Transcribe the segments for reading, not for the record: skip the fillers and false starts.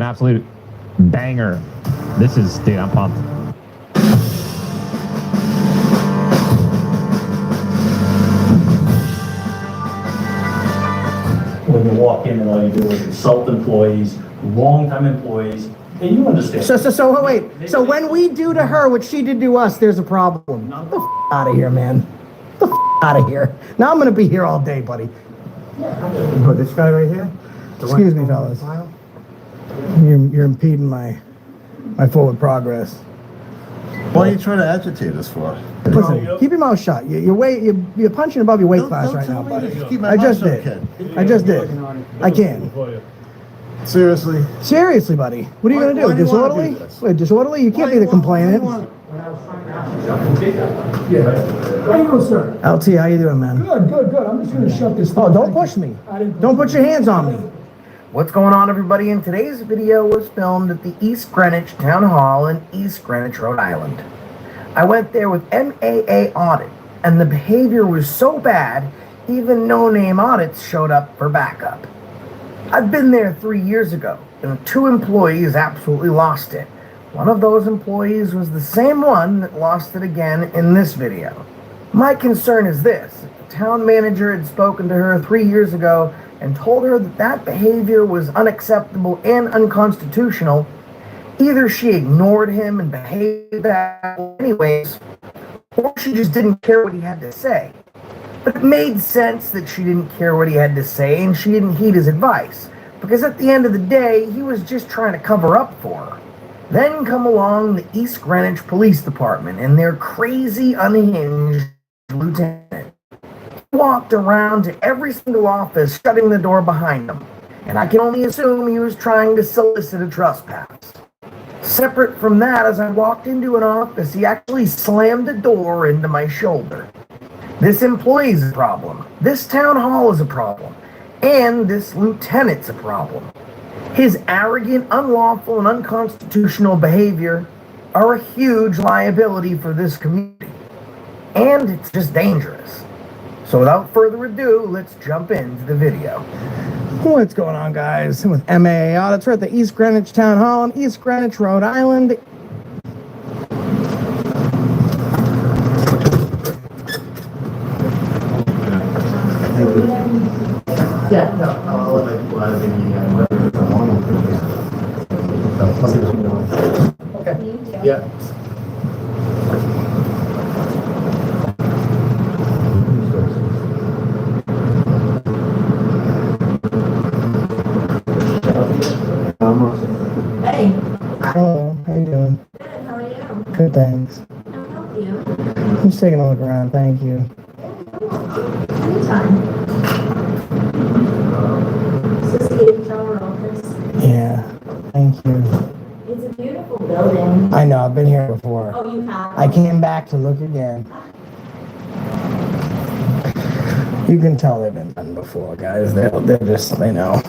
absolute banger. Dude, I'm pumped. When you walk in and all you do is insult employees, long-time employees, and you understand. So wait. So when we do to her what she did to us, there's a problem. Get the out of here, man. Get the out of here. Now I'm gonna be here all day, buddy. Oh, this guy right here? Excuse me, fellas. You're impeding my forward progress. What are you trying to agitate us for? Listen, keep your mouth shut. You're punching above your weight class right now, buddy. I just did. I can. Seriously? Seriously, buddy. What are you Why gonna do? do you wanna Disorderly? do this? Wait, disorderly? You can't be the complainant. How you doing, sir? LT, how you doing, man? Good. I'm just gonna shut this. Oh, don't push me. Don't put your hands on me. What's going on, everybody? In today's video was filmed at the East Greenwich Town Hall in East Greenwich, Rhode Island. I went there with MAA Audit, and the behavior was so bad, even no-name audits showed up for backup. I've been there 3 years ago, and 2 employees absolutely lost it. One of those employees was the same one that lost it again in this video. My concern is this: the town manager had spoken to her 3 years ago and told her that behavior was unacceptable and unconstitutional. Either she ignored him and behaved that anyways, or she just didn't care what he had to say. But it made sense that she didn't care what he had to say and she didn't heed his advice, because at the end of the day, he was just trying to cover up for her. Then come along the East Greenwich Police Department and their crazy, unhinged lieutenant. He walked around to every single office, shutting the door behind him, and I can only assume he was trying to solicit a trespass. Separate from that, as I walked into an office, he actually slammed the door into my shoulder. This employee's a problem, this town hall is a problem, and this lieutenant's a problem. His arrogant, unlawful, and unconstitutional behavior are a huge liability for this community, and it's just dangerous. So without further ado, let's jump into the video. What's going on, guys? I'm with MAA Audits. We're at the East Greenwich Town Hall in East Greenwich, Rhode Island. Yeah, no, I'll let Okay. Yeah. Hey, Hello, how you doing? good. How are you? Good, thanks. I'll help you. I'm just taking a look around, thank you. Anytime. This is the HR office. Yeah, thank you. It's a beautiful building. I know, I've been here before. Oh, you have? I came back to look again. You can tell they've been done before, guys. They know.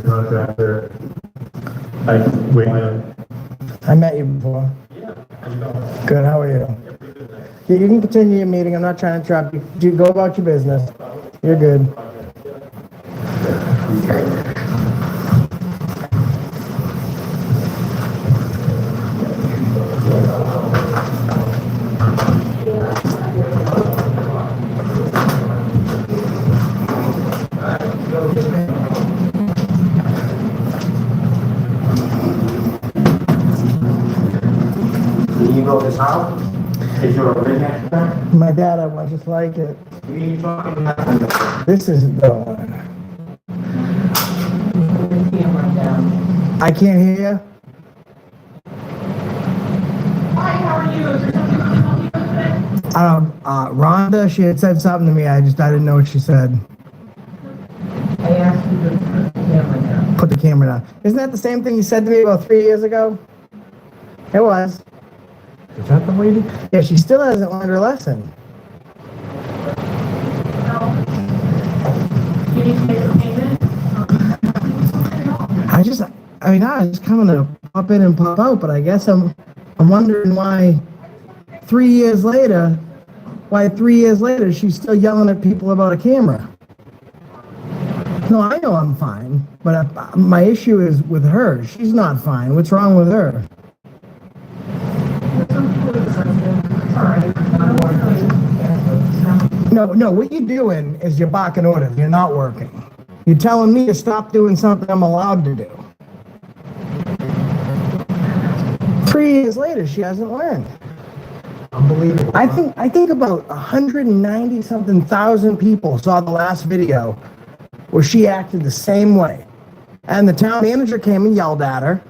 Contractor. I met you before. Good, how are you? You can continue your meeting. I'm not trying to interrupt you. You go about your business. You're good. You know this house? Is your original? My dad, I want just like it. This is the one. I can't hear you. Hi, how are you? Is there something I can help you with today? Rhonda, she had said something to me. I didn't know what she said. I asked you to put the camera down. Put the camera down. Isn't that the same thing you said to me about 3 years ago? It was. Is that the lady? Yeah, she still hasn't learned her lesson. No. You need to make a payment? I mean, I was coming to pop in and pop out, but I guess I'm wondering why 3 years later, she's still yelling at people about a camera. No, I know I'm fine, but my issue is with her. She's not fine. What's wrong with her? No, what you're doing is you're barking orders. You're not working. You're telling me to stop doing something I'm allowed to do. 3 years later, she hasn't learned. Unbelievable. I think about 190 something thousand people saw the last video where she acted the same way. And the town manager came and yelled at her.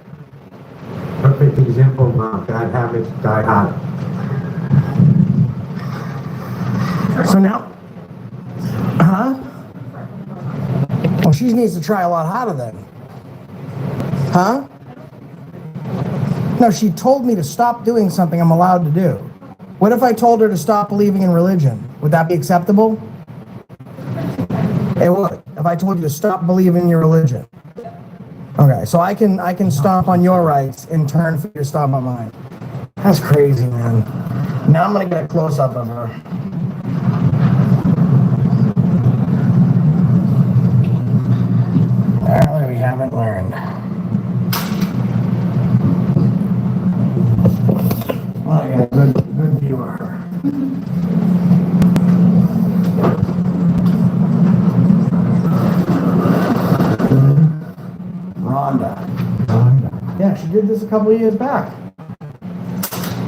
Perfect example of bad habits die hard. So now, well, she needs to try a lot harder then. Huh? No, she told me to stop doing something I'm allowed to do. What if I told her to stop believing in religion? Would that be acceptable? It would. If I told you to stop believing in your religion. Okay, so I can stomp on your rights in turn for you to stomp on mine. That's crazy, man. Now I'm gonna get a close up of her. Apparently we haven't learned. Well, I got a good view of her. Rhonda. Yeah, she did this a couple of years back.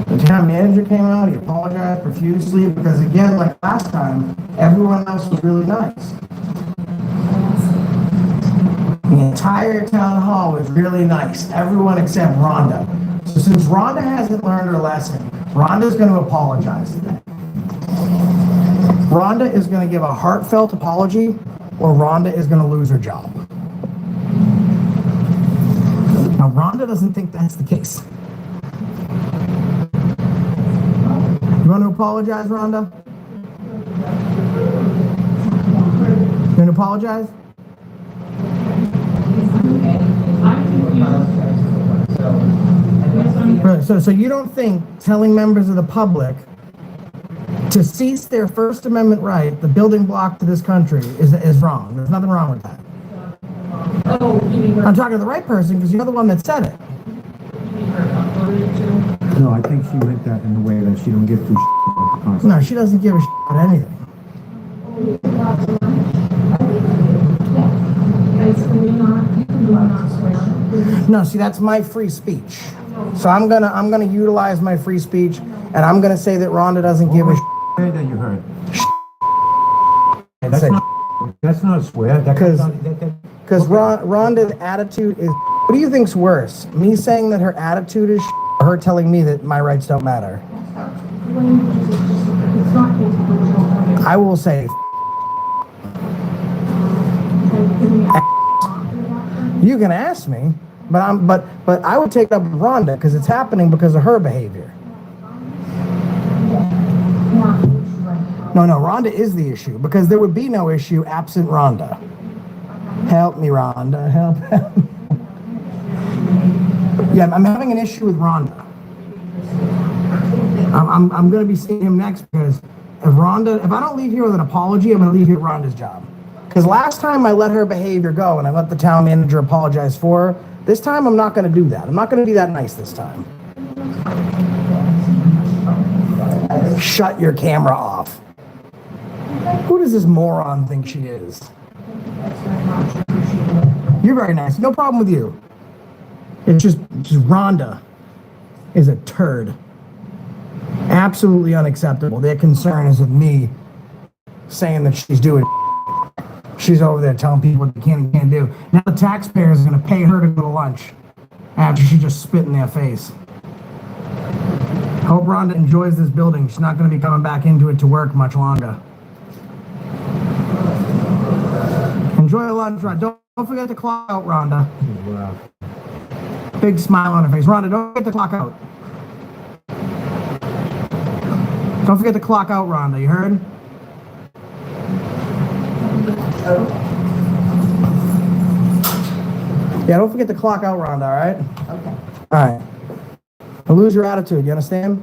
The town manager came out, he apologized profusely because, again, like last time, everyone else was really nice. The entire town hall was really nice, everyone except Rhonda. So since Rhonda hasn't learned her lesson, Rhonda's going to apologize today. Rhonda is going to give a heartfelt apology, or Rhonda is going to lose her job. Now, Rhonda doesn't think that's the case. You want to apologize, Rhonda? You want to apologize? Right, so you don't think telling members of the public to cease their First Amendment right, the building block to this country, is wrong? There's nothing wrong with that. I'm talking to the right person because you're the one that said it. No, I think she meant that in a way that she don't give two shit. No, she doesn't give a shit about anything. No, see, that's my free speech. So I'm gonna utilize my free speech, and I'm gonna say that Rhonda doesn't give a shit. That you heard. That's That's not a swear. Because Rhonda's attitude is. What do you think's worse? Me saying that her attitude is shit, or her telling me that my rights don't matter? I will say. You can ask me, but I would take it up with Rhonda because it's happening because of her behavior. No, Rhonda is the issue because there would be no issue absent Rhonda. Help me, Rhonda. Help. Yeah, I'm having an issue with Rhonda. I'm going to be seeing him next because if I don't leave here with an apology, I'm going to leave here with Rhonda's job. Because last time I let her behavior go and I let the town manager apologize for her, this time I'm not going to do that. I'm not going to be that nice this time. Shut your camera off. Who does this moron think she is? You're very nice. No problem with you. It's just Rhonda is a turd. Absolutely unacceptable. Their concern is with me saying that she's doing. She's over there telling people what they can and can't do. Now the taxpayers are going to pay her to go to lunch after she just spit in their face. Hope Rhonda enjoys this building. She's not going to be coming back into it to work much longer. Enjoy your lunch, Rhonda. Don't forget to clock out, Rhonda. Wow. Big smile on her face. Rhonda, don't forget to clock out. Don't forget to clock out, Rhonda. You heard? Yeah, don't forget to clock out, Rhonda, all right? Okay. All right. Don't lose your attitude, you understand?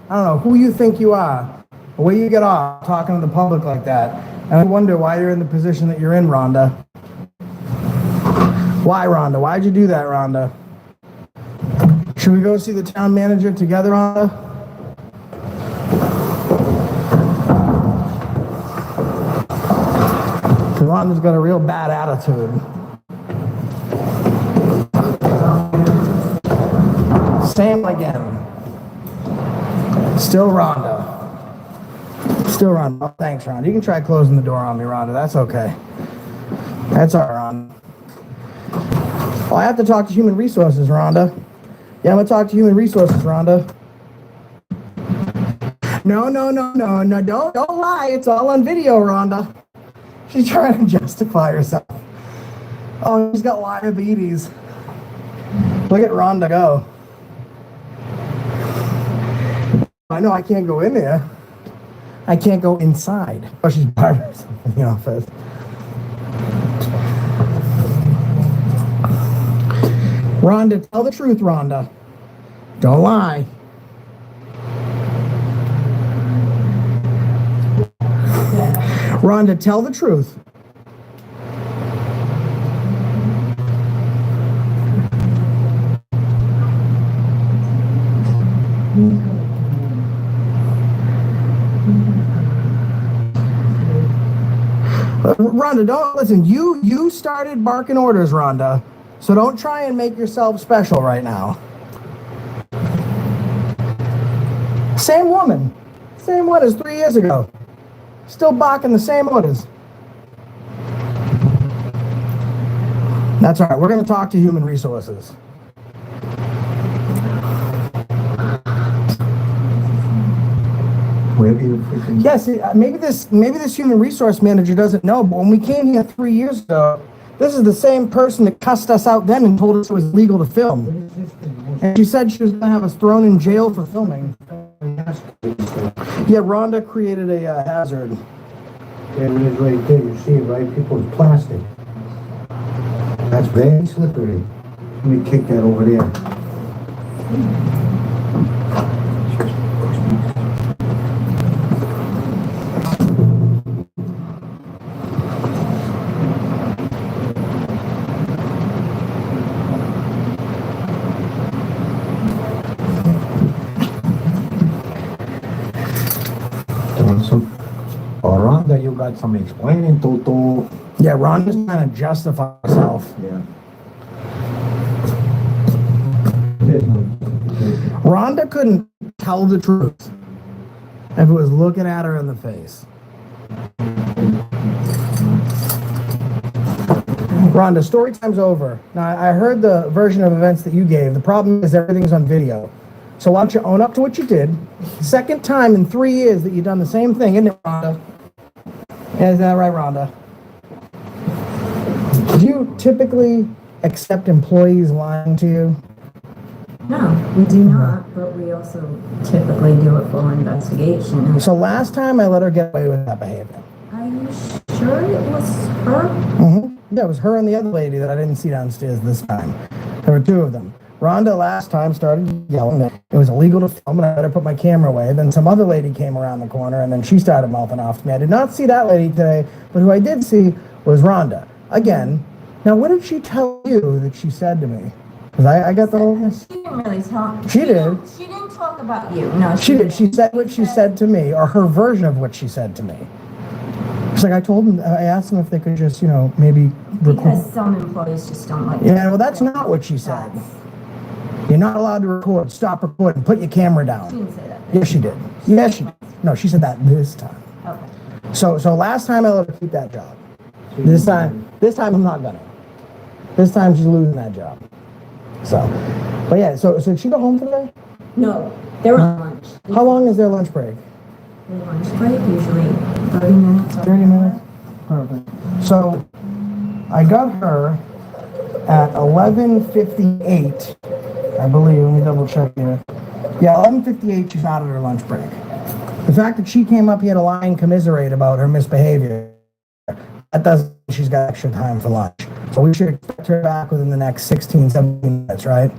I don't know who you think you are, the way you get off talking to the public like that. And I wonder why you're in the position that you're in, Rhonda. Why, Rhonda? Why'd you do that, Rhonda? Should we go see the town manager together, Rhonda? Rhonda's got a real bad attitude. Same again. Still Rhonda. Still Rhonda. Oh, thanks, Rhonda. You can try closing the door on me, Rhonda. That's okay. That's all right, Rhonda. Oh, I have to talk to Human Resources, Rhonda. Yeah, I'm gonna talk to Human Resources, Rhonda. No, don't lie. It's all on video, Rhonda. She's trying to justify herself. Oh, she's got diabetes. Look at Rhonda go. I know I can't go in there. I can't go inside. Oh, she's by herself in the office. Rhonda, tell the truth, Rhonda. Don't lie. Rhonda, tell the truth. Rhonda, don't listen. You started barking orders, Rhonda. So don't try and make yourself special right now. Same woman. Same one as 3 years ago. Still barking the same orders. That's all right. We're going to talk to Human Resources. Where do you freaking... Yes, maybe this human resource manager doesn't know, but when we came here 3 years ago, this is the same person that cussed us out then and told us it was illegal to film. And she said she was going to have us thrown in jail for filming. Yeah, Rhonda created a hazard. There it is right there, you see it, right? People's plastic. That's very slippery. Let me kick that over there. Rhonda, you got some explaining to do. Yeah, Rhonda's trying to justify herself. Yeah. Rhonda couldn't tell the truth if it was looking at her in the face. Rhonda, story time's over. Now, I heard the version of events that you gave. The problem is everything's on video. So why don't you own up to what you did? Second time in 3 years that you've done the same thing, isn't it, Rhonda? Is that right, Rhonda? Do you typically accept employees lying to you? No, we do not, but we also typically do a full investigation. So last time I let her get away with that behavior. Are you sure it was her? Mm-hmm. Yeah, it was her and the other lady that I didn't see downstairs this time. There were two of them. Rhonda last time started yelling that it was illegal to film and I better put my camera away. Then some other lady came around the corner and then she started mouthing off to me. I did not see that lady today, but who I did see was Rhonda. Again, now what did she tell you that she said to me? Because I got the whole... She didn't really talk. She did. She didn't talk about you. No, She did. She said what she said to me, or her version of what she said to me. It's like I told them, I asked them if they could just, maybe record. Because some employees just don't like. Yeah, well, that's not what she said. You're not allowed to record. Stop recording. Put your camera She down. didn't say that. Yes, she did. Yes, she did. No, she said that this time. Okay. So last time I let her keep that job. This time I'm not gonna. This time she's losing that job. So, but yeah. So did she go home today? No, they're on lunch. How long is their lunch break? Their lunch break usually 30 minutes. 30 minutes. Perfect. So I got her at 11:58. I believe, let me double check here. Yeah, 11:58, she's out of her lunch break. The fact that she came up here to lie and commiserate about her misbehavior, that doesn't she's got extra time for lunch. So we should expect her back within the next 16, 17 minutes, right?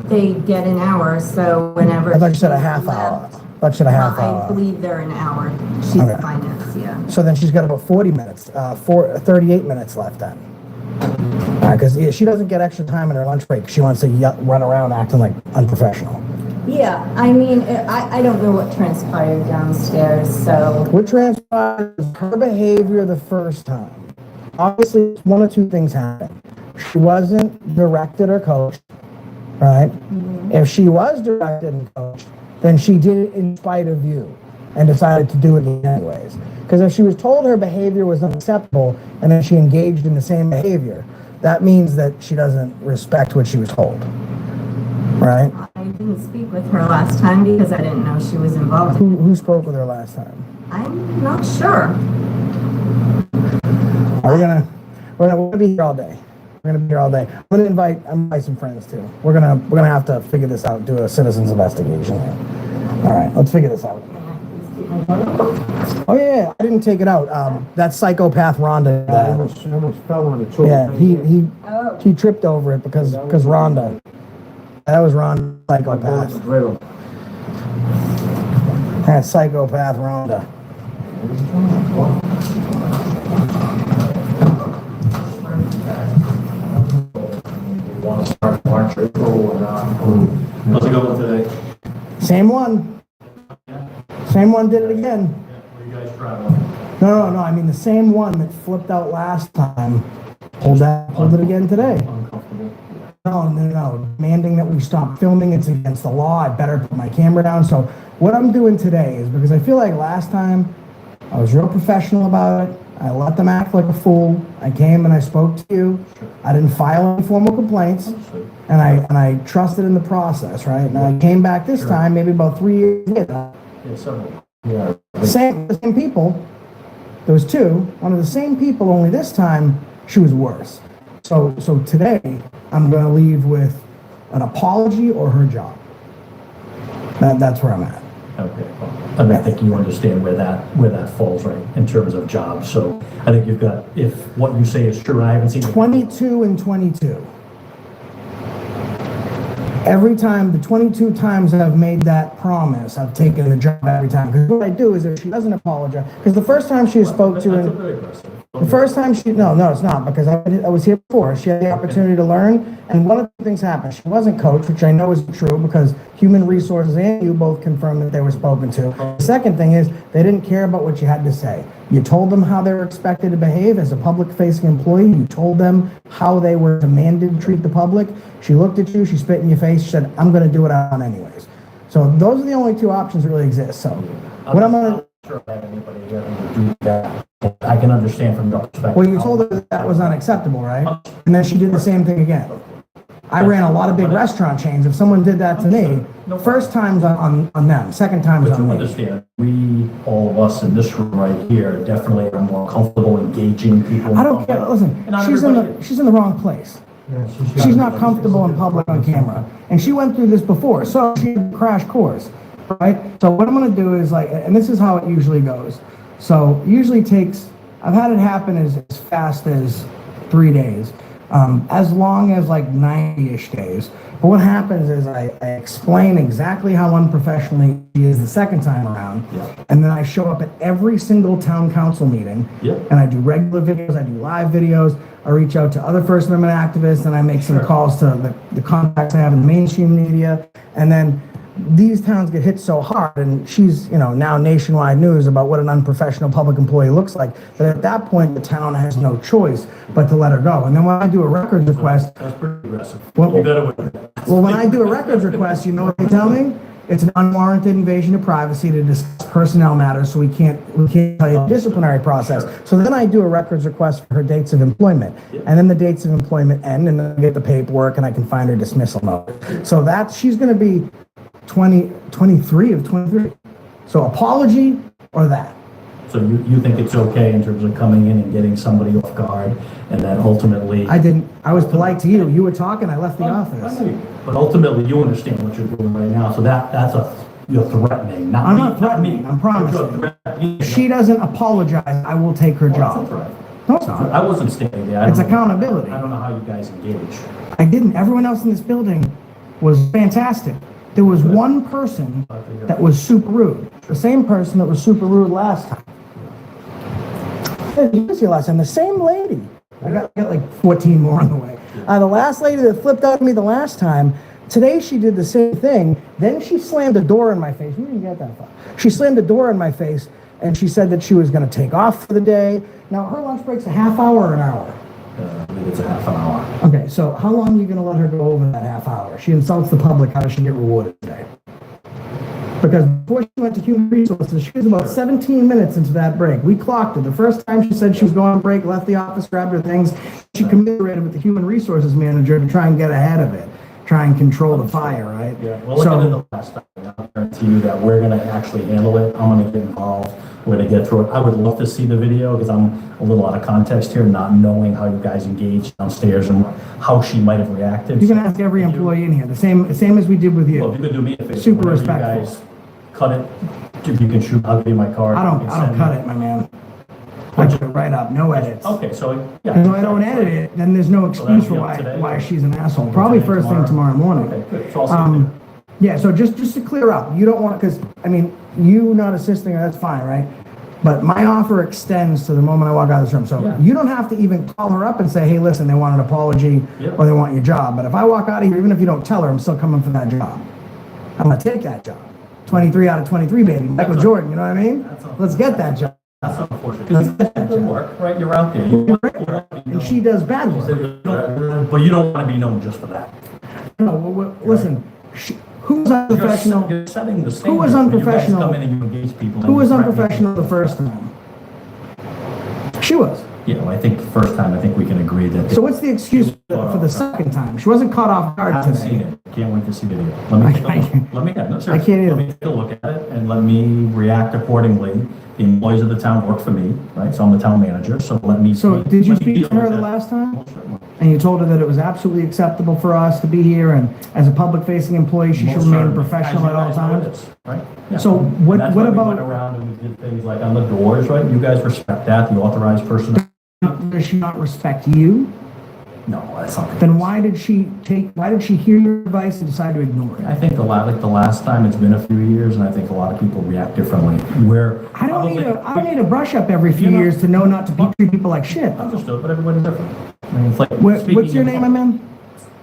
They get an hour, so whenever. I thought you said a she half hour. left- I thought you said a half I hour. believe they're an hour. She's Okay. finance, yeah. So then she's got about 40 minutes, 38 minutes left then. Because she doesn't get extra time in her lunch break. She wants to run around acting like unprofessional. Yeah, I mean, I don't know what transpired downstairs, so. What transpired is her behavior the first time. Obviously, one of two things happened. She wasn't directed or coached, right? If she was directed and coached, then she did it in spite of you and decided to do it anyways. Because if she was told her behavior was unacceptable and then she engaged in the same behavior, that means that she doesn't respect what she was told, right? I didn't speak with her last time because I didn't know she was involved. Who spoke with her last time? I'm not sure. We're gonna be here all day. We're gonna be here all day. I'm gonna invite some friends too. We're gonna have to figure this out. Do a citizens investigation here. All right, let's figure this out. Oh yeah, I didn't take it out. That psychopath Rhonda. I almost fell on it too. Yeah, he tripped over it because Rhonda. That was Rhonda, psychopath. That psychopath Rhonda. Want to start March, April, or not? How's it going today? Same one. Same one did it again. Where you guys traveling? No. I mean the same one that flipped out last time. Pulled it again today. Uncomfortable. No. Demanding that we stop filming. It's against the law. I better put my camera down. So what I'm doing today is because I feel like last time I was real professional about it. I let them act like a fool. I came and I spoke to you. I didn't file any formal complaints, and I trusted in the process, right? And I came back this time, maybe about 3 years later. Yeah, several. Yeah. The same people. There was two. One of the same people. Only this time she was worse. So today I'm going to leave with an apology or her job. That's where I'm at. Okay, well, and I think you understand where that falls, right, in terms of jobs. So I think you've got, if what you say is true, and I haven't seen 22 and 22. Every time, the 22 times I've made that promise, I've taken the job every time. Because what I do is if she doesn't apologize, because the first time she spoke to That's her, very aggressive. the first time no, it's not, because I was here before. She had the opportunity to learn, and one of the things happened. She wasn't coached, which I know is true, because human resources and you both confirmed that they were spoken to. The second thing is, they didn't care about what you had to say. You told them how they were expected to behave as a public-facing employee. You told them how they were demanded to treat the public. She looked at you, she spit in your face, she said, I'm gonna do what I want anyways. So those are the only two options that really exist. So what I'm gonna, sure I have anybody here who would do that. I can understand from your perspective. well, you told her that was unacceptable, right? And then she did the same thing again. I ran a lot of big restaurant chains. If someone did that to me, first time's on them, second time's But on you me. understand, we, all of us in this room right here, definitely are more comfortable engaging people. I don't care, listen, And not she's everybody in the wrong place. She's not comfortable in public on camera. And she went through this before, so she had a crash course, right? So what I'm gonna do is and this is how it usually goes. So usually takes, I've had it happen as fast as 3 days, as long as like 90-ish days. But what happens is I explain exactly how unprofessionally she is the second time around. Yeah. And then I show up at every single town council meeting. Yeah. And I do regular videos, I do live videos, I reach out to other First Amendment activists, and I make some calls to the contacts I have in the mainstream media. And then these towns get hit so hard, and she's, now nationwide news about what an unprofessional public employee looks like, that at that point, the town has no choice but to let her go. And then when I do a records request, That's pretty aggressive. Well- You gotta. well, when I do a records request, you know what they tell me? It's an unwarranted invasion of privacy to discuss personnel matters, so we can't tell you the disciplinary process. So then I do a records request for her dates of employment, and then the dates of employment end, and then I get the paperwork, and I can find her dismissal notice. So she's going to be 23 of 23. So apology or that. So you think it's okay in terms of coming in and getting somebody off guard, and then ultimately. I was polite to you. You were talking, I left the I office. know you. But ultimately, you understand what you're doing right now, so you're threatening, not me. I'm not threatening, I'm promising. But you're threatening. If she doesn't apologize, I will take her That's a job. threat. No, it's not. I wasn't standing there. I It's don't know- accountability. I don't know how you guys engage. I didn't. Everyone else in this building was fantastic. There was one person that was super rude. The same person that was super rude last time. You didn't see last time. The same lady. I got like 14 more on the way. The last lady that flipped out at me the last time, today she did the same thing. Then she slammed a door in my face. We didn't get that far. She slammed a door in my face and she said that she was going to take off for the day. Now, her lunch break's a half hour or an hour. I believe it's a half an hour. Okay, so how long are you going to let her go over that half hour? She insults the public. How does she get rewarded today? Because before she went to human resources, she was about 17 minutes into that break. We clocked her. The first time she said she was going on break, left the office, grabbed her things, she commiserated with the human resources manager to try and get ahead of it, try and control the fire, right? Yeah, well, look at it the last time. I'll guarantee you that we're gonna actually handle it. I'm gonna get involved. We're gonna get through it. I would love to see the video because I'm a little out of context here, not knowing how you guys engaged downstairs and how she might have reacted. You can ask every employee in here, the same as we did with Well, you. if you could do me a favor. Super whenever respectful. You guys cut it, if you can shoot, I'll give you my card. I You don't can send cut me- it, my man. I put it right up, no edits. Okay, so, yeah. Because if I don't edit it, then there's no excuse for that'll be up today? why she's an asshole. Probably Today, first thing tomorrow morning. Okay, good. So I'll see you there. Yeah, so just to clear up, you don't want, because, I mean, you not assisting her, that's fine, right? But my offer extends to the moment I walk out of this room. So Yeah. you don't have to even call her up and say, hey, listen, they want an apology Yep. or they want your job. But if I walk out of here, even if you don't tell her, I'm still coming for that job. I'm gonna take that job. 23 out of 23, baby. Michael That's Jordan, you know what I mean? That's all. Let's get that job. That's unfortunate. Because it's good work, right? You're out there. You wanna be And she known. does bad work. But you don't want to be known just for that. No, listen, who was unprofessional? You're setting the standard. Who was when you guys unprofessional? come in and you engage people. Who and was you threaten unprofessional the people. first time? She was. Yeah, well, I think the first time, I think we can agree that. So what's the excuse for the second time? She wasn't caught off I guard haven't seen today. it. Can't wait to see the video. Let me take a I look. can't- Let me, no, I seriously. can't either. Let me take a look at it and let me react accordingly. The employees of the town work for me, right? So I'm the town manager, so let me. So did you let me speak to deal her with the it. last time? Most certainly. And you told her that it was absolutely acceptable for us to be here and as a public-facing employee, she should Most remain certainly. professional As at you all guys know it times? is, Right? Yeah. So what- And that's what why we about- went around and we did things like on the doors, right? You guys respect that, the authorized person. Does she not respect you? No, that's not. the Then case. why did she hear your advice and decide to ignore I it? think like the last time, it's been a few years, and I think a lot of people react differently. Where I don't need probably- a brush up every few You know- years to know not to treat people like shit. Understood, but everybody's different. I mean, it's like. What's speaking your in name, my public.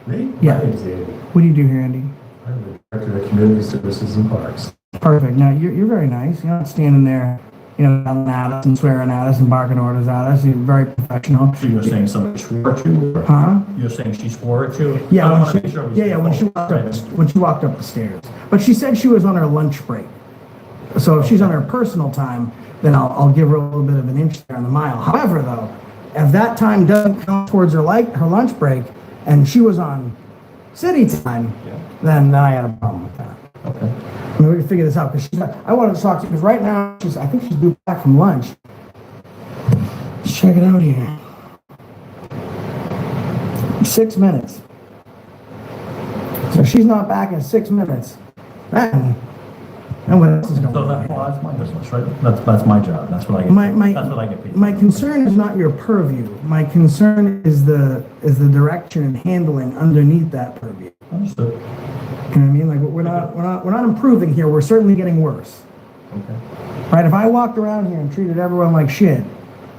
man? Me? Yeah. My name's Andy. What do you do here, Andy? I'm the Director of Community Services and Parks. Perfect. Now, you're very nice. You're not standing there, yelling at us and swearing at us and barking orders at us. You're very professional. So you're saying somebody swore at you? or- Huh? You're saying she swore at you? I Yeah, wanna when make she, sure we yeah, stay yeah, when she focused, walked up, right? when she walked up the stairs. But she said she was on her lunch break. So if she's on her personal time, then I'll give her a little bit of an inch there on the mile. However, though, if that time doesn't count towards her lunch break, and she was on city time, then I had a problem with that. Okay. I mean, we can figure this out, because I wanted to talk to you, because right now, I think she's due back from lunch. Let's check it out here. 6 minutes. So she's not back in 6 minutes. Then what else is going So on? that's my business, right? That's my job. That's what I get. That's what I get paid. My concern is not your purview. My concern is the direction and handling underneath that purview. Understood. You know what I mean? Like, we're not improving here. We're certainly getting worse. Okay. Right? If I walked around here and treated everyone like shit,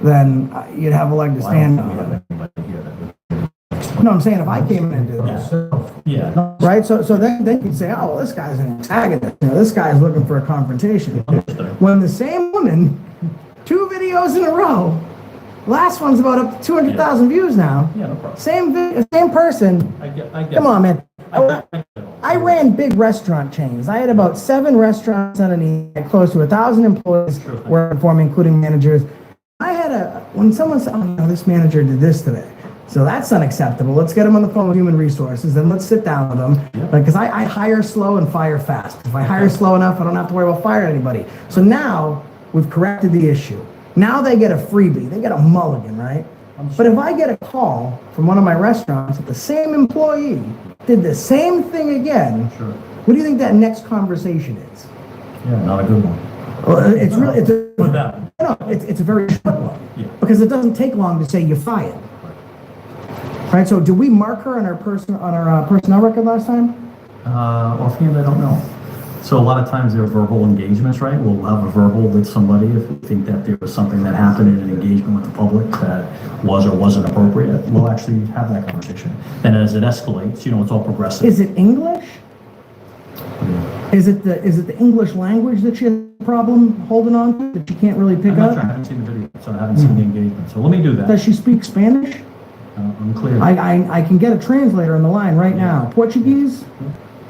then you'd have a leg to Well, I don't stand think we have on. anybody here that No, I'm saying if I came in and did this. would. Yeah. No, Right? So then you'd say, oh, well, this guy's an antagonist. This guy's looking for a confrontation. understood. When the same woman, 2 videos in a row, last one's about up to 200,000 views now. Yeah, no problem. Same person. I get. Come on, man. I get ran big restaurant chains. I had about 7 restaurants underneath, I had close to 1,000 employees Sure. working for me, including managers. I had when someone said, oh, no, this manager did this today. So that's unacceptable. Let's get him on the phone with human resources and let's sit down with them. Because I hire slow and fire fast. If I hire slow enough, I don't have to worry about firing anybody. So now we've corrected the issue. Now they get a freebie. They get a mulligan, right? But if I get a call from one of my restaurants that the same employee did the same thing again, Sure. what do you think that next conversation is? Yeah, not a good one. Well, it's really, it's With that. no, no, it's a very short one. Yeah. Because it doesn't take long to say you're fired. Right, so did we mark her on our personnel record last time? Offhand, I don't know. So a lot of times there are verbal engagements, right? We'll have a verbal with somebody if we think that there was something that happened in an engagement with the public that was or wasn't appropriate. We'll actually have that conversation. And as it escalates, it's all progressive. Is it English? Is it the English language that she has a problem holding on to, that she can't really pick I'm not up? sure. I haven't seen the video, so I haven't seen the engagement. So let me do that. Does she speak Spanish? I'm clear. I can get a translator on the line right now. Portuguese?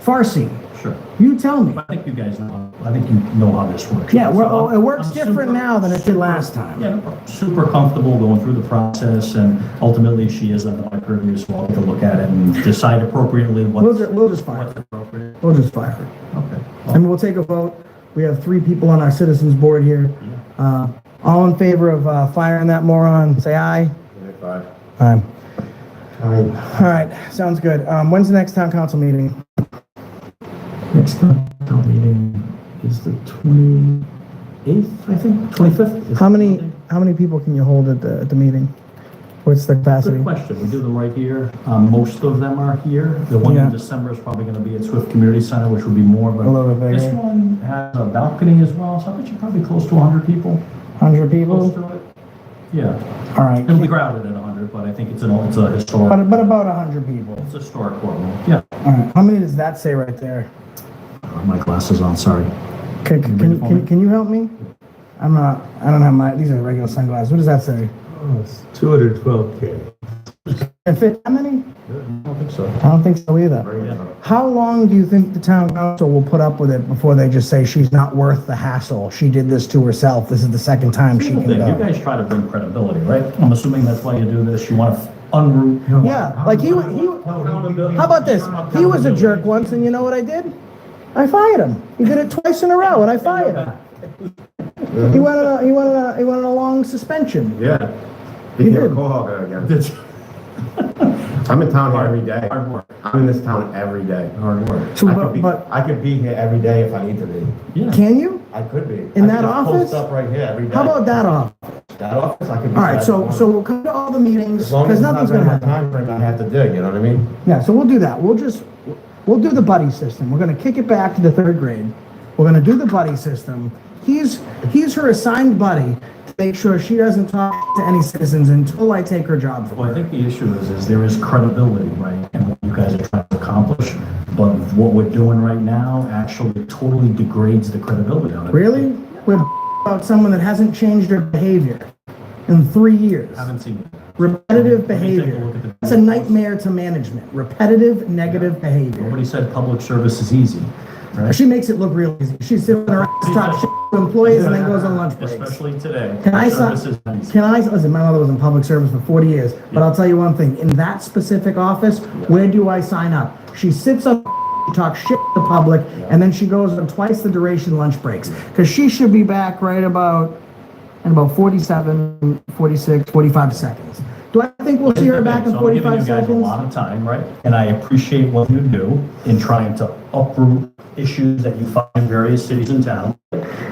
Farsi? Sure. You tell me. I think you guys know. I think you know how this works. Yeah, So it works I'm different super- now than it did last time. Yeah, no problem. Super comfortable going through the process, and ultimately she is under my purview, so I'll take a look at it and decide appropriately We'll just fire what's her. appropriate. We'll just fire her. Okay. And we'll take a vote. We have 3 people on our citizens board here. All in favor of firing that moron, say aye. Aye. All right, sounds good. When's the next town council meeting? Next town meeting is the 28th, I think, 25th? How many people can you hold at the meeting? What's the capacity? Good question. We do them right here. Most of them are here. The one Yeah. in December is probably going to be at Swift Community Center, which will be more, but A little bit this bigger. one has a balcony as well, so I bet you're probably close to 100 people. 100 Close people? to it. Yeah. All right. It'll be crowded at 100, but I think it's a historic, But about 100 people. it's a historic courtroom. Yeah. All right. How many does that say right there? My glasses on, sorry. Can you help me? I don't have these are regular sunglasses. What does that say? Oh, it's 212K. It fit that many? I don't think so. I don't think so either. Yeah. How long do you think the town council will put up with it before they just say she's not worth the hassle? She did this to herself. This is the second time she Here's the can thing, you go. guys try to bring credibility, right? I'm assuming that's why you do this. You want to unroot. Yeah, like he how about this? He was a jerk once, and you know what I did? I fired him. He did it twice in a row, and I fired him. He went on a long suspension. Yeah. You You never did. call her again. I'm in town here every day. Hard work. I'm in this town every day. Hard work. So, I could be here every day if I need to be. Yeah. can you? I could be. In I that could just office? Post up right here every day. How about that off? that office? I could be. All right, so Saturday morning. we'll come to all the meetings As long because as it's not nothing's during gonna my happen. time frame I have to do, you know what I mean? Yeah, so we'll do that. We'll do the buddy system. We're gonna kick it back to the 3rd grade. We're gonna do the buddy system. He's her assigned buddy to make sure she doesn't talk to any citizens until I take her job from Well, I her. think the issue is there is credibility, right, in what you guys are trying to accomplish. But what we're doing right now actually totally degrades the credibility of it. Really? We're about someone that hasn't changed her behavior in 3 years. I haven't seen it. Repetitive Let me take a behavior. look at the- That's a nightmare to management. Repetitive negative behavior. Nobody said public service is easy, right? She makes it look real easy. She sits on her ass, talks shit to employees, and then goes on lunch breaks. Especially today. Can I Service is not easy. listen, my mother was in public service for 40 years, but I'll tell you one thing, in that specific office, where do I sign up? She sits on, she talks shit to the public, and then she goes on twice the duration lunch breaks. Because she should be back right about, in about 47, 46, 45 seconds. Do I think we'll see her back in So I'm giving 45 you guys a seconds? lot of time, right? And I appreciate what you do in trying to uproot issues that you find in various cities and towns.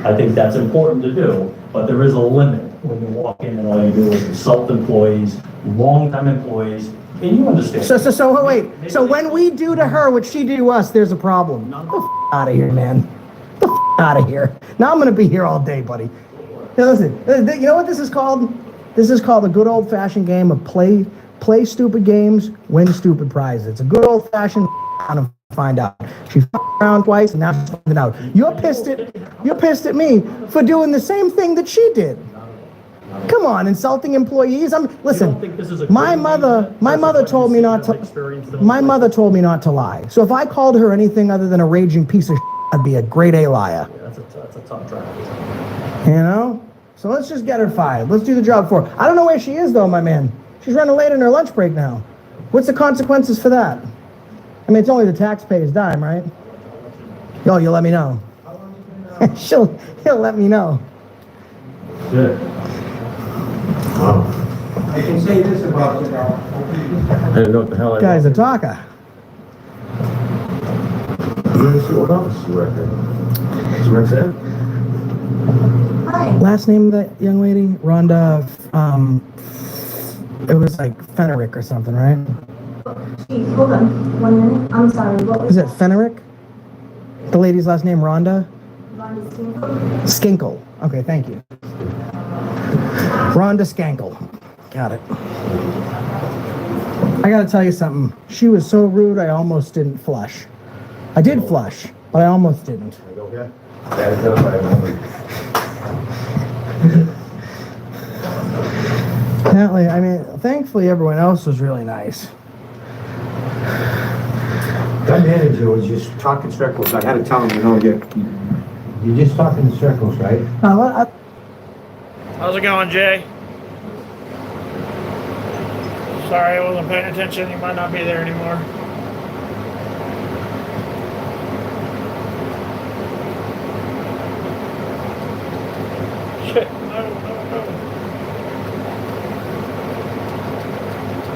I think that's important to do, but there is a limit when you walk in and all you do is insult employees, longtime employees, and you understand. So wait, so when we do to her what she did to us, there's a problem. Get the out of here, man. Get the out of here. Now I'm gonna be here all day, buddy. Now listen, you know what this is called? This is called a good old-fashioned game of play stupid games, win stupid prizes. It's a good old-fashioned to find out. She around twice and now she's finding out. You're pissed at me for doing the same thing that she did. Come on, insulting employees. Listen. My mother told me not to lie. So if I called her anything other than a raging piece of I'd be a grade A liar. That's a tough drive. You know? So let's just get her fired. Let's do the job for her. I don't know where she is though, my man. She's running late on her lunch break now. What's the consequences for that? I mean, it's only the taxpayer's dime, right? Oh, you'll let me know. He'll let me know. Good. Wow. I can say this about you, though. I didn't know what the hell I Guy's a talker. You ever see what office you work in? What's your name? Hi. Last name of that young lady? Rhonda, it was like Fenrick or something, right? Geez, hold on 1 minute. I'm sorry. What was Is it Fenrick? The lady's last name, Rhonda? Rhonda Stinkle? Skinkle. Okay, thank you. Rhonda Skankle. Got it. I gotta tell you something. She was so rude, I almost didn't flush. I did flush, but I almost didn't. Okay. That is okay. Apparently, I mean, thankfully everyone else was really nice. That manager was just talking circles. I had to tell him, you know, you're just talking in circles, right? How's it going, Jay? Sorry, I wasn't paying attention. You might not be there anymore. Shit, no.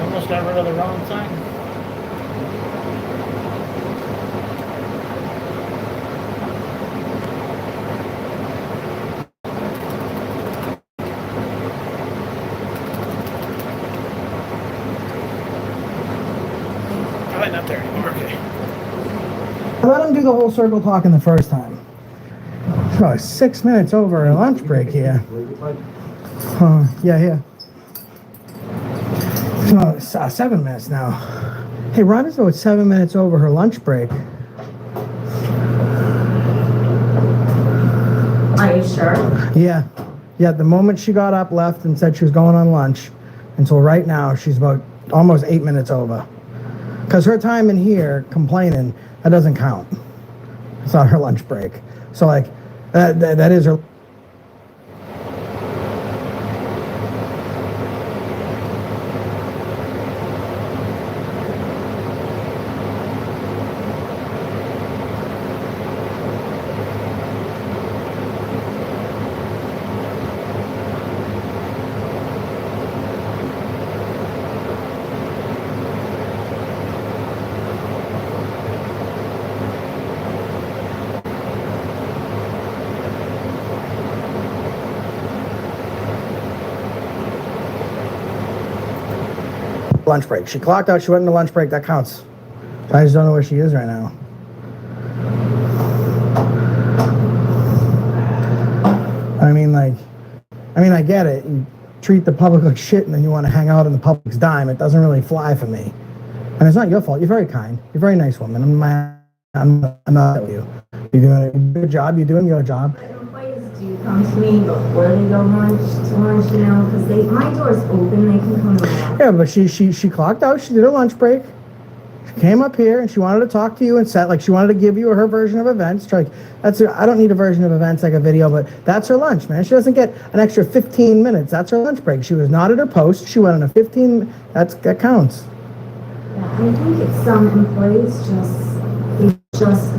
Almost got rid of the wrong thing. Oh, not there anymore. Okay. I let him do the whole circle talking the first time. Oh, 6 minutes over a lunch break here. Yeah. So it's 7 minutes now. Hey, Rhonda's though it's 7 minutes over her lunch break. Are you sure? Yeah. The moment she got up, left, and said she was going on lunch, until right now, she's about almost 8 minutes over. Because her time in here complaining, that doesn't count. It's not her lunch break. So like, that is her. Lunch break. She clocked out, she went into lunch break, that counts. I just don't know where she is right now. I get it. You treat the public like shit and then you want to hang out on the public's dime. It doesn't really fly for me. And it's not your fault. You're very kind. You're a very nice woman. I'm not with you. You're doing a good job. You're doing your job. Employees do come to me before they go to lunch, you know, because my door's open, they can come in. Yeah, but she clocked out. She did her lunch break. She came up here and she wanted to talk to you and said, like, she wanted to give you her version of events. Like, I don't need a version of events like a video, but that's her lunch, man. She doesn't get an extra 15 minutes. That's her lunch break. She was not at her post. She went on a 15. That counts. Yeah, I think it's some employees just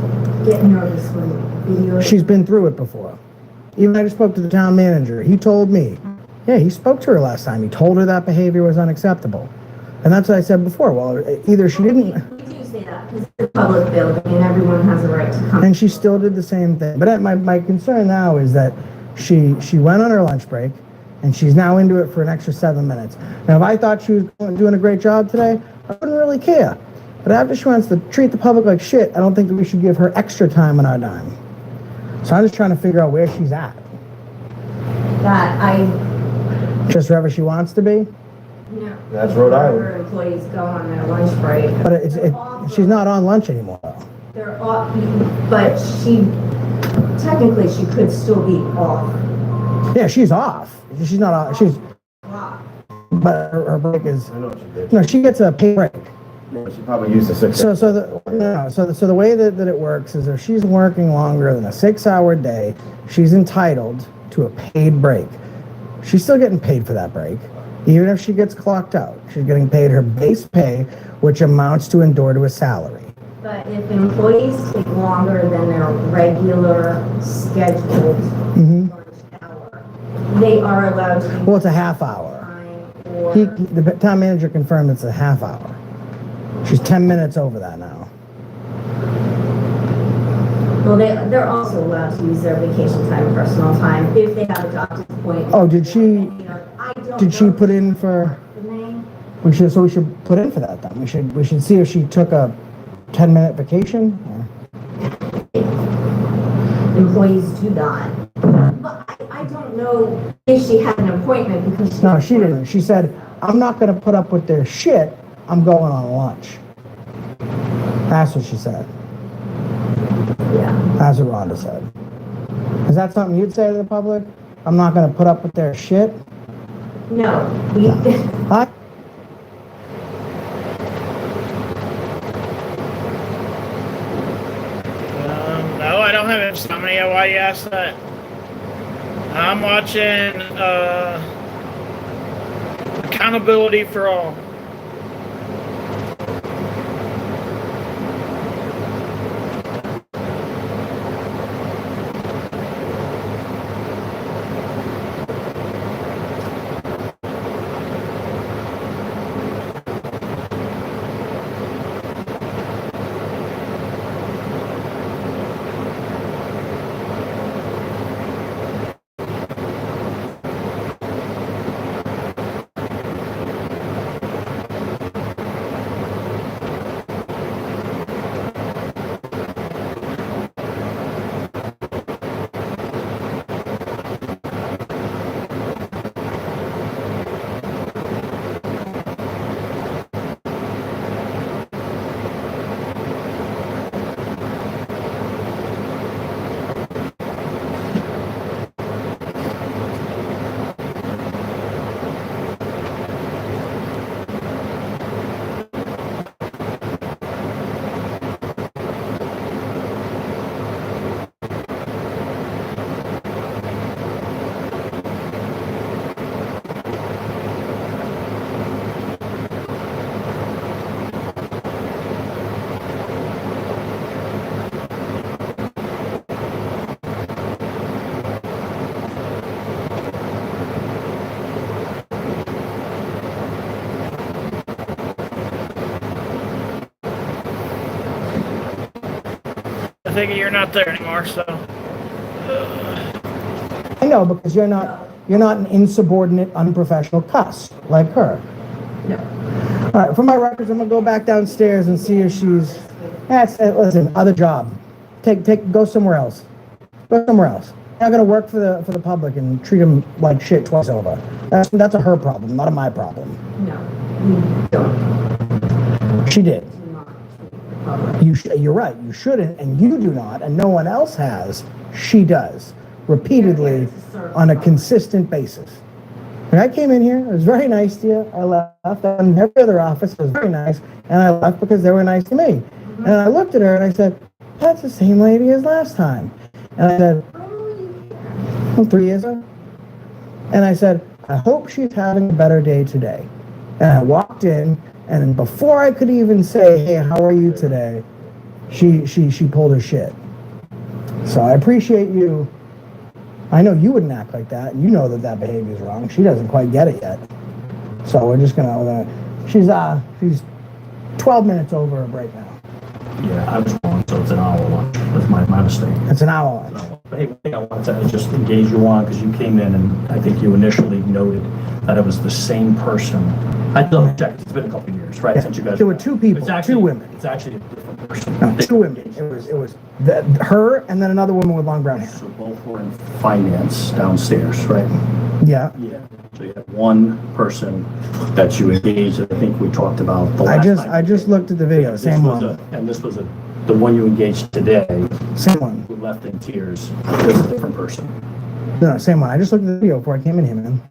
get nervous when videos. She's been through it before. Even I just spoke to the town manager. He told me. Yeah, he spoke to her last time. He told her that behavior was unacceptable. And that's what I said before. Well, either she didn't. We do say that because it's a public building and everyone has a right to come. And she still did the same thing. But my concern now is that she went on her lunch break and she's now into it for an extra 7 minutes. Now, if I thought she was doing a great job today, I wouldn't really care. But after she wants to treat the public like shit, I don't think that we should give her extra time on our dime. So I'm just trying to figure out where she's at. Just wherever she wants to be? No. That's Rhode Island. Her employees go on their lunch break. But she's not on lunch anymore, though. They're off, but technically she could still be off. Yeah, she's off. She's not off. But her break is. I know what she did. No, she gets a paid break. She probably used the 6 So the way that it works is if she's working longer than a 6-hour day, she's entitled to a paid break. She's still getting paid for that break, even if she gets clocked out. She's getting paid her base pay, which amounts to a salary. But if employees take longer than their regular scheduled lunch hour, they are allowed to. Well, it's a half hour. The town manager confirmed it's a half hour. She's 10 minutes over that now. Well, they're also allowed to use their vacation time, personal time, if they have a doctor's appointment. Oh, did she, I don't did she know put in for, the name. we should put in for that then. We should see if she took a 10-minute vacation. Employees do not. But I don't know if she had an appointment because No, she didn't. She said, I'm not gonna put up with their shit. I'm going on lunch. That's what she said. Yeah. That's what Rhonda said. Is that something you'd say to the public? I'm not gonna put up with their shit? No, we, Huh? No, I don't have insomnia. Why you ask that? I'm watching Accountability for All. I think you're not there anymore, so. I know, because you're not an insubordinate, unprofessional cuss like her. no. All right, for my records, I'm gonna go back downstairs and see if she's. Listen, other job. Go somewhere else. Go somewhere else. You're not gonna work for the public and treat them like shit twice over. That's a her problem, not a my problem. No, we don't. She did. Do not treat the public. You're right. You shouldn't, and you do not, and no one else has. She does, repeatedly, on a consistent basis. And I came in here. It was very nice to you. I left. And every other office was very nice, and I left because they were nice to me. And I looked at her and I said, "That's the same lady as last time." And I said, well, 3 years ago. And I said, "I hope she's having a better day today." And I walked in, and before I could even say, "Hey, how are you today?" she pulled her shit. So I appreciate you. I know you wouldn't act like that. You know that behavior is wrong. She doesn't quite get it yet. So we're just gonna. She's 12 minutes over her break now. Yeah, I was wrong, so it's an hour lunch. That's my mistake. It's an hour lunch. But hey, one thing I wanted to just engage you on, because you came in and I think you initially noted that it was the same person. I double checked, it's been a couple of years, right, since you guys. There were two people, It's actually- two women. It's actually a different person. No, two women. It was her and then another woman with long brown hair. So both were in finance downstairs, right? Yeah. Yeah. So you had one person that you engaged, I think we talked about the last time. I just looked at the video. This Same was one. And this was the one you engaged today, Same one. who left in tears, was a different person. No, same one. I just looked at the video before I came in here, man.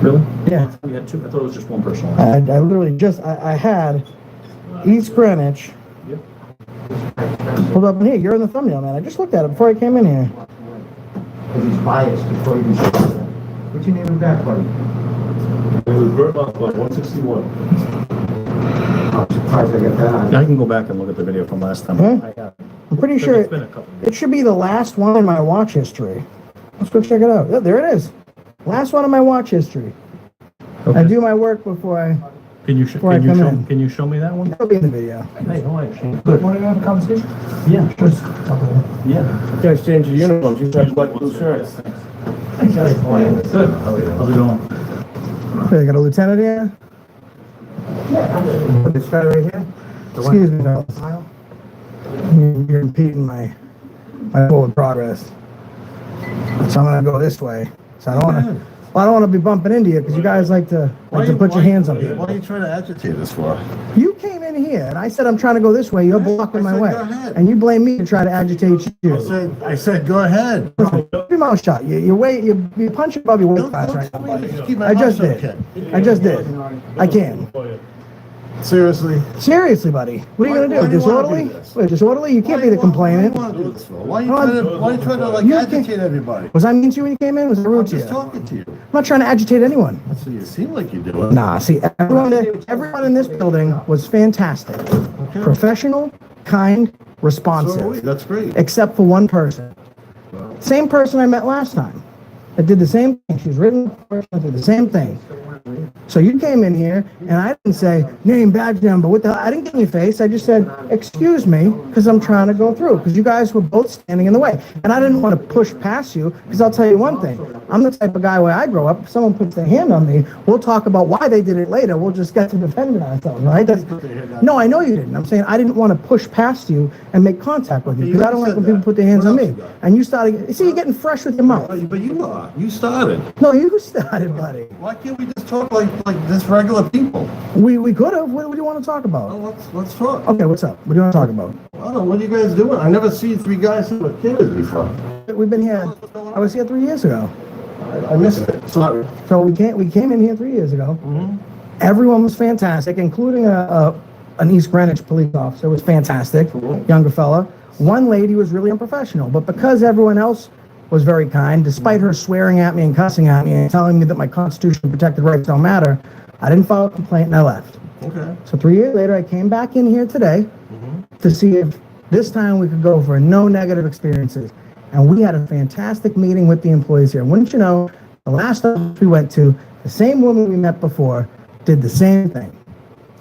Really? Yeah. We had two, I thought it was just one person. I literally just I had East Greenwich. Yep. Pulled up in here. You're in the thumbnail, man. I just looked at it before I came in here. Because he's biased before you do something. What's your name and back, buddy? It was Burbank, 161. I'm surprised I got that on. I can go back and look at the video from last time. Huh? I have. I'm pretty sure It's been a couple. it should be the last one in my watch history. Let's go check it out. Yeah, there it is. Last one in my watch history. I Okay. do my work before I Can you, Before I come in. can you show me that one? It'll be in the video. Hey, how are you, Shane? Good. Want to have a conversation? Yeah, sure. You guys change your uniforms, you have black blue shirts. Good. How's it going? Hey, got a lieutenant here? This guy right here? Excuse me, fellas. You're impeding my forward progress. So I'm gonna go this way. So I don't wanna be bumping into you because you guys like to put your hands on people. Why are you trying to agitate us for? You came in here and I said I'm trying to go this way. You're blocking my said way, go ahead. and you blame me to try to agitate you. I said, go ahead. Keep your mouth shut. You're punching above your weight class right now, buddy. I just did. I just did. I can. Seriously? Seriously, buddy. What are you Why gonna do? do you wanna Disorderly? do this? Wait, disorderly? You can't be the complainant. Why do you want to do this for? Why are you trying to like You can't- agitate everybody? Was I mean to you when you came in? Was I rude I'm to just you? talking to you. I'm not trying to agitate anyone. So you seem like you do it. Nah, see, everyone in this building was fantastic. Professional, kind, So responsive. that's great. Except for one person. Same person I met last time. That did the same thing. She was written, did the same thing. So you came in here, and I didn't say, name, badge number, what the hell? I didn't give you a face. I just said, excuse me, because I'm trying to go through. Because you guys were both standing in the way. And I didn't want to push past you, because I'll tell you one thing. I'm the type of guy where I grow up, if someone puts their hand on me, we'll talk about why they did it later. We'll just get to defending ourselves, right? No, I know you didn't. I'm saying I didn't want to push past you and make contact with you, because I don't like when people put their hands on me. And you started, see, you're getting fresh with your mouth. But you are. You started. No, you started, buddy. Why can't we just talk like just regular people? We could have. What do you want to talk about? Well, let's talk. Okay, what's up? What do you want to talk about? I don't know. What are you guys doing? I never seen three guys with kids before. We've been here. I was here 3 years ago. I missed it. Sorry. So we came in here 3 years ago. Everyone was fantastic, including an East Greenwich police officer was fantastic, younger fella. One lady was really unprofessional, but because everyone else was very kind, despite her swearing at me and cussing at me and telling me that my constitution protected rights don't matter, I didn't file a complaint and I left. Okay. So 3 years later, I came back in here today to see if this time we could go for no negative experiences. And we had a fantastic meeting with the employees here. Wouldn't you know, the last office we went to, the same woman we met before did the same thing,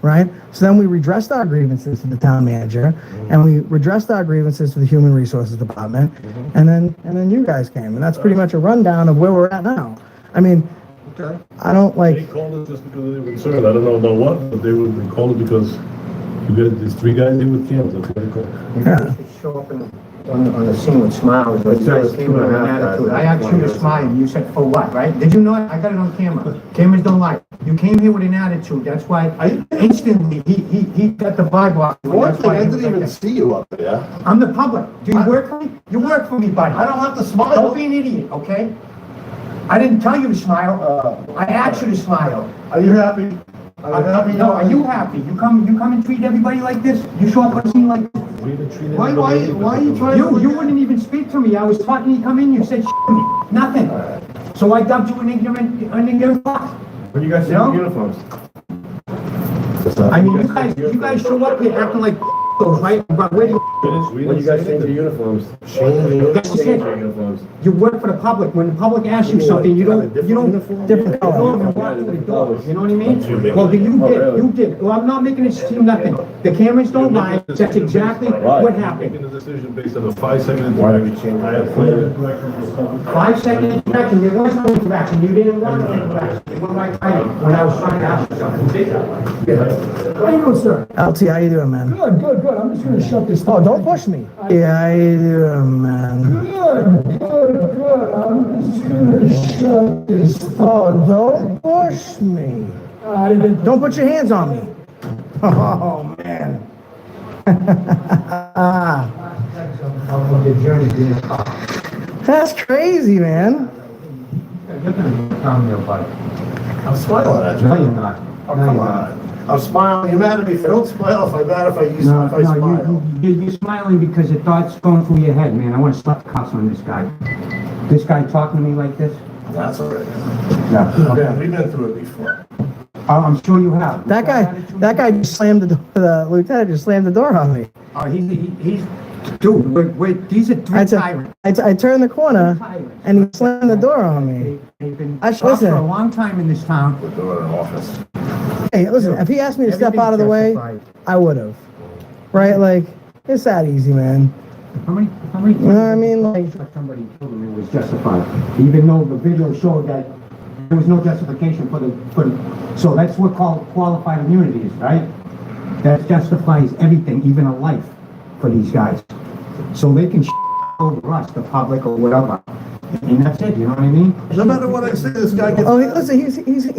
right? So then we redressed our grievances to the town manager, and we redressed our grievances to the human resources department, and then you guys came, and that's pretty much a rundown of where we're at now. I mean, Okay. I don't like. They called us just because they were concerned. I don't know about what, but they called it because you got these three guys in with cams. That's what they called. Yeah. Show up on the scene with smiles, but you guys came with an attitude. I asked you to smile, and you said, for what, right? Did you know it? I got it on camera. Cameras don't lie. You came here with an attitude, that's why instantly he got the vibe off. One thing, I didn't even see you up there. I'm the public. Do you work for me? You work for me, buddy. I don't have to smile. Don't be an idiot, okay? I didn't tell you to smile. I asked you to smile. Are you happy? Are you happy? No, are you happy? You come and treat everybody like this? You show up on the scene like this? We even treated Why are you trying to? You wouldn't even speak to me. I was talking, you come in, you said me. Nothing. So I dubbed you an ignorant boss. When you guys You know? in uniforms? I mean, you guys show up here acting like those, right? But where do you... When you guys change your uniforms, change your uniforms. You work for the public. When the public asks you something, you don't Different color. walk through the door. You know what I mean? Well, you did. Well, I'm not making it seem nothing. The cameras don't lie. That's exactly what happened. Making a decision based on a 5-second interaction. I have plenty of 5-second interaction. There was no interaction. You didn't want an interaction. You went right by me when I was trying to ask you something. How you doing, sir? LT, how you doing, man? Good, good, good. I'm just gonna shut this Oh, door. don't push me. Yeah, how you doing, man? Good, good, good. I'm just gonna shut this door. Oh, don't push me. I didn't. Don't put your hands on me. Oh, man. That's crazy, man. I'm smiling at you. No, you're not. Oh, come on. I'm smiling. You're mad at me if I don't smile. If I'm mad if I smile. You're smiling because the thoughts going through your head, man. I want to slap the cuffs on this guy. This guy talking to me like this? That's all right. Yeah. Okay, we've been through it before. I'm sure you have. That guy just slammed the door, the lieutenant just slammed the door on me. Oh, he's, dude, wait, these are three tyrants. I turned the corner and he slammed the door on me. They've been I up for a listen. long time in this town. We're doing an office. Hey, listen, if he asked me to step out of the way, I would have. Right? Like, it's that easy, man. How many You know what I mean? Like, somebody killed him, it was justified, even though the video showed that there was no justification for the, so that's what called qualified immunity is, right? That justifies everything, even a life for these guys. So they can over us, the public or whatever. And that's it, you know what I mean? No matter what I say, this guy gets. oh, listen, he's him.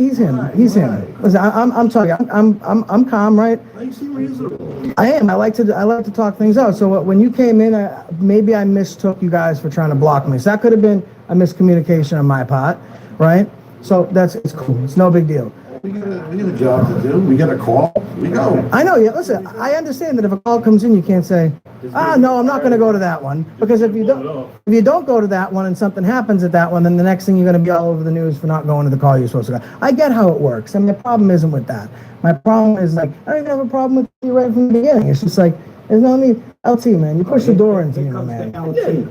He's him. Listen, I'm sorry. I'm calm, right? You seem reasonable. I am. I like to talk things out. So when you came in, maybe I mistook you guys for trying to block me. So that could have been a miscommunication on my part, right? So it's cool. It's no big deal. We got a job to do. We get a call. We go. I know. Yeah. Listen, I understand that if a call comes in, you can't say, no, I'm not going to go to that one, because if you don't go to that one and something happens at that one, then the next thing you're going to be all over the news for not going to the call you're supposed to go. I get how it works. I mean, the problem isn't with that. My problem is, like, I don't even have a problem with you right from the beginning. It's just like, there's no need. LT, man, you pushed the door into me, man.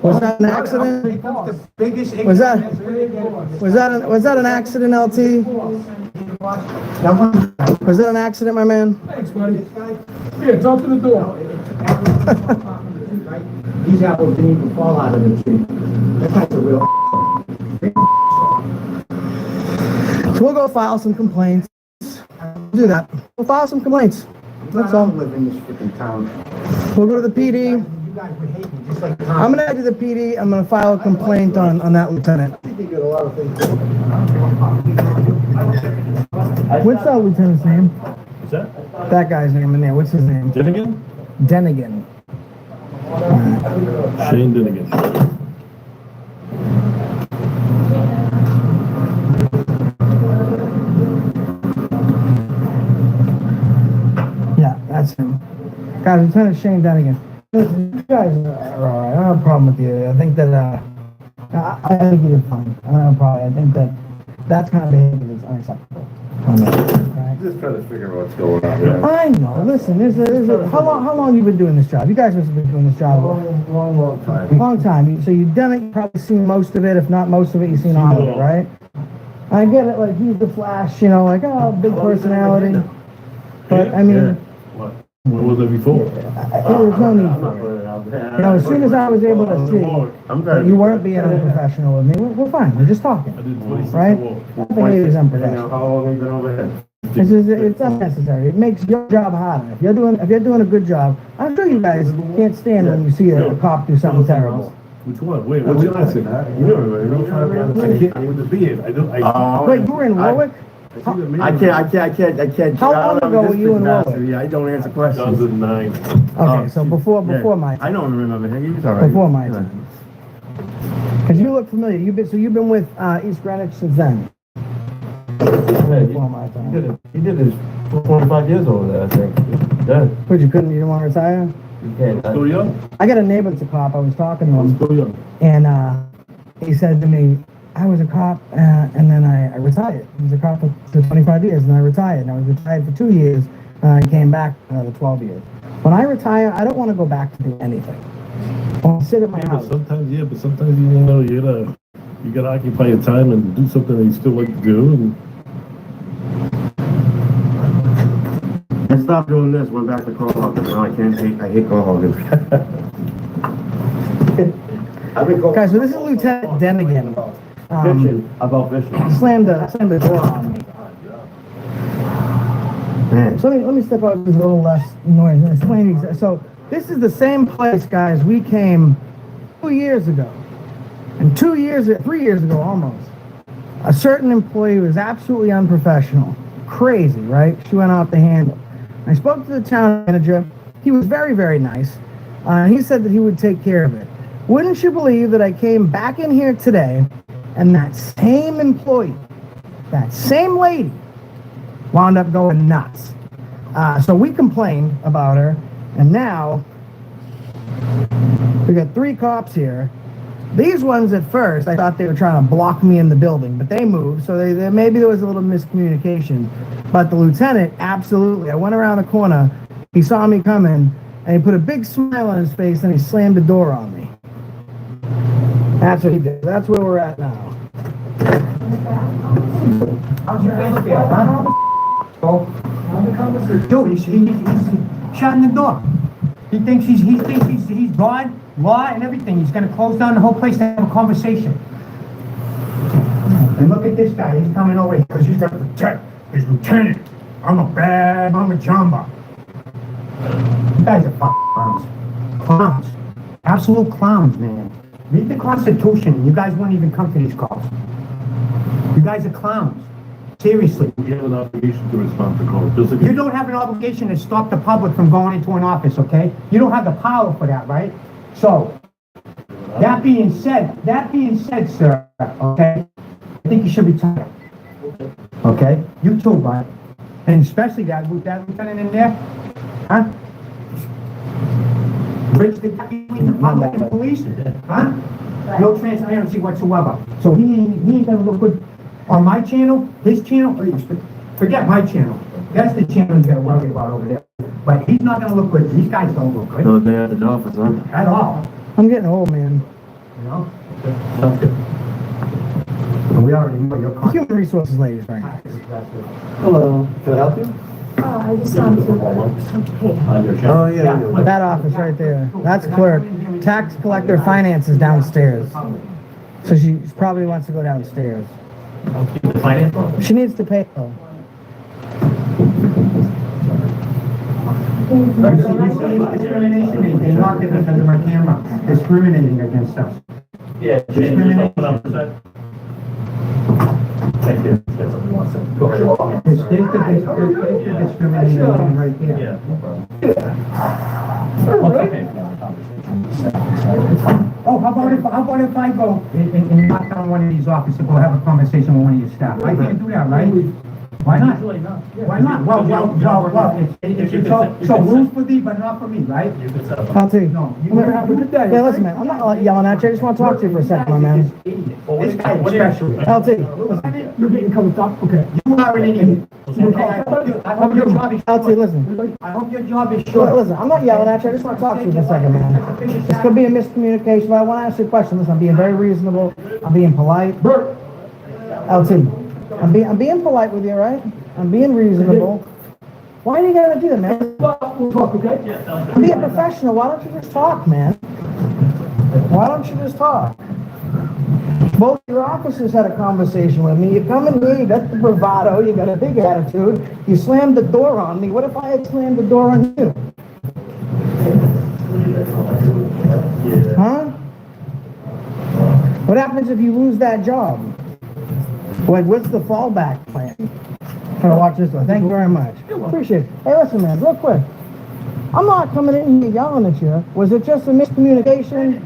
Was that an accident? Was that an accident, LT? Was that an accident, my man? Thanks, buddy. Here, talk to the door. These apples didn't even fall out of the tree. That's a real. So we'll go file some complaints. Do that. We'll file some complaints. That's all. live in this freaking town. We'll go to the PD. You guys would hate me, just like the I'm gonna head to the PD. I'm gonna file a complaint on that lieutenant. You get a lot of things. What's that lieutenant's name? What's that? That guy's name in there. What's his name? Dinnigan? Denigan. Shane Dinnigan. Yeah, that's him. Guys, Lieutenant Shane Denigan. Listen, you guys are all right. I don't have a problem with you. I think that, I think you did fine. I don't have a problem. I think that kind of behavior is unacceptable. Right? Just trying to figure out what's going on there. I know. Listen, how long you been doing this job? You guys must have been doing this job Long time. long time. So you've done it. You've probably seen most of it. If not most of it, you've seen all of it, right? I get it. Like, he's the Flash. You know, like, oh, big personality. But I mean, What? What was it before? there's no need for it. You know, as soon as I was able to see that you weren't being unprofessional with me, we're fine. We're just talking, I did 26 right? walk. That behavior is unprofessional. How long have you been over here? It's unnecessary. It makes your job harder. If you're doing a good job, I'm sure you guys can't stand when you see a cop do something terrible. Which one? Wait, what's your last name? You know, I can't with the beard. I don't. Wait, you were in Warwick? I can't. How long ago were you in Warwick? I don't answer questions. 2009. Okay, so before my I don't remember him. He's all right. before my time. Because you look familiar. You've been with East Greenwich since then. Before my time. He did his 25 years over there, I think. Yeah. But you didn't want to retire? Still young? I got a neighbor that's a cop. I was talking to him, Still young. and he said to me, I was a cop, and then I retired. I was a cop for 25 years, and I retired. And I was retired for 2 years, and I came back another 12 years. When I retire, I don't want to go back to do anything. I want to sit at my house. But sometimes you know you gotta occupy your time and do something that you still like to do. And I stopped doing this, went back to Quahog. Now I hate Quahog. Guys, so this is Lieutenant Denigan. About fishing. Slammed the door on me. Man. So let me step out with a little less noise and explain. So this is the same place, guys. We came 2 years ago, and 3 years ago almost. A certain employee was absolutely unprofessional, crazy, right? She went off the handle. I spoke to the town manager. He was very, very nice. He said that he would take care of it. Wouldn't you believe that I came back in here today, and that same employee, that same lady, wound up going nuts. So we complained about her, and now we got 3 cops here. These ones at first, I thought they were trying to block me in the building, but they moved, so maybe there was a little miscommunication. But the lieutenant, absolutely. I went around the corner, he saw me coming, and he put a big smile on his face, and he slammed the door on me. That's what he did. That's where we're at now. How's your face feel, huh? Dude, he's shutting the door. He thinks he's God, law, and everything. He's gonna close down the whole place to have a conversation. And look at this guy. He's coming over here because he's gonna protect his lieutenant. I'm a bad mama jamba. You guys are fucking clowns. Clowns. Absolute clowns, man. Read the Constitution. You guys won't even come to these calls. You guys are clowns. Seriously. We have an obligation to respond to calls, just like. You don't have an obligation to stop the public from going into an office, okay? You don't have the power for that, right? So, that being said, sir, okay? I think you should retire. Okay? You too, bud. And especially that lieutenant in there, huh? Bridge the gap between the public and the police, huh? No transparency whatsoever. So he ain't gonna look good on my channel, his channel, forget my channel. That's the channel he's gonna worry about over there. But he's not gonna look good. These guys don't look good. No day at the office, huh? At all, I'm getting old, man. you know? And we already know your contact. Human resources ladies right now. Hello, can I help you? I just wanted to, okay. Oh, yeah. That office right there. That's clerk. Tax collector finance is downstairs. So she probably wants to go downstairs. She needs to pay though. Discrimination, they marked it because of our camera, discriminating against us. Yeah. Discrimination. Thank you. It's discrimination right there. Oh, how about if I go and knock down one of these offices, go have a conversation with one of your staff? I can't do that, right? Why not? Why not? Well, so rules for thee, but not for me, right? I'll tell you. No. Hey, listen, man. I'm not yelling at you. I just want to talk to you for a second, my man. This guy especially. LT. You're getting covered up, okay. You are an idiot. I hope your job is short. LT, listen. I hope your job is short. Listen, I'm not yelling at you. I just want to talk to you for a second, man. This could be a miscommunication, but I want to ask you a question. Listen, I'm being very reasonable. I'm being polite. LT. I'm being polite with you, right? I'm being reasonable. Why do you gotta do that, man? We'll talk, okay? Be a professional. Why don't you just talk, man? Why don't you just talk? Both your officers had a conversation with me. You come in here, you got the bravado, you got a big attitude. You slammed the door on me. What if I had slammed the door on you? Huh? What happens if you lose that job? What's the fallback plan? I'm gonna watch this one. Thank you very much. Appreciate it. Hey, listen, man, real quick. I'm not coming in here yelling at you. Was it just a miscommunication?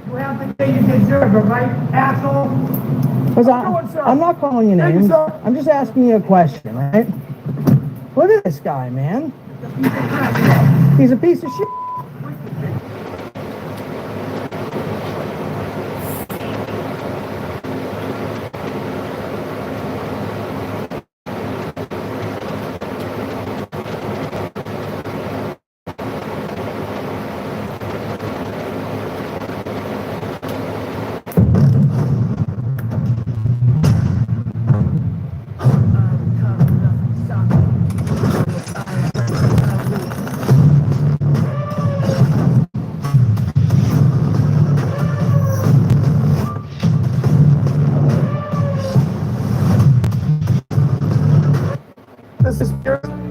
You have the day you deserve it, right, asshole? I'm not calling you names. I'm just asking you a question, right? Look at this guy, man. He's a piece of shit.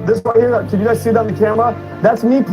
This right here, can you guys see that on the camera? That's me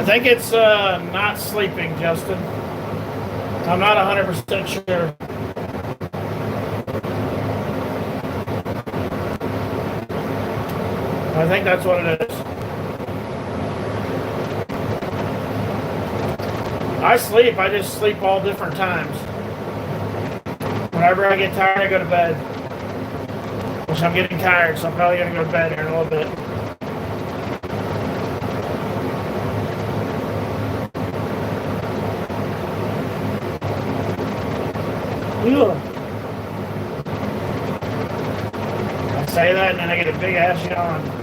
I think it's not sleeping, Justin. I'm not 100% sure. I think that's what it is. I sleep. I just sleep all different times. Whenever I get tired, I go to bed. Which I'm getting tired, so I'm probably going to go to bed here in a little bit. Ugh. I say that and then I get a big ass yawn.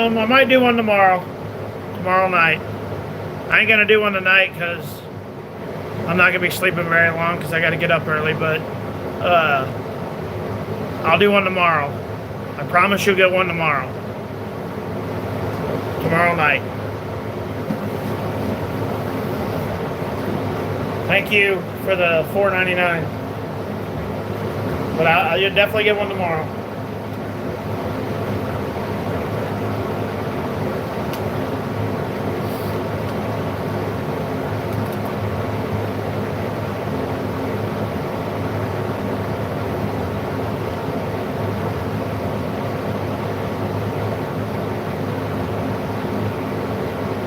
I might do one tomorrow night. I ain't gonna do one tonight because I'm not gonna be sleeping very long because I gotta get up early, but I'll do one tomorrow. I promise you'll get one tomorrow. Tomorrow night. Thank you for the $4.99. But you'll definitely get one tomorrow.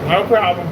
No problem.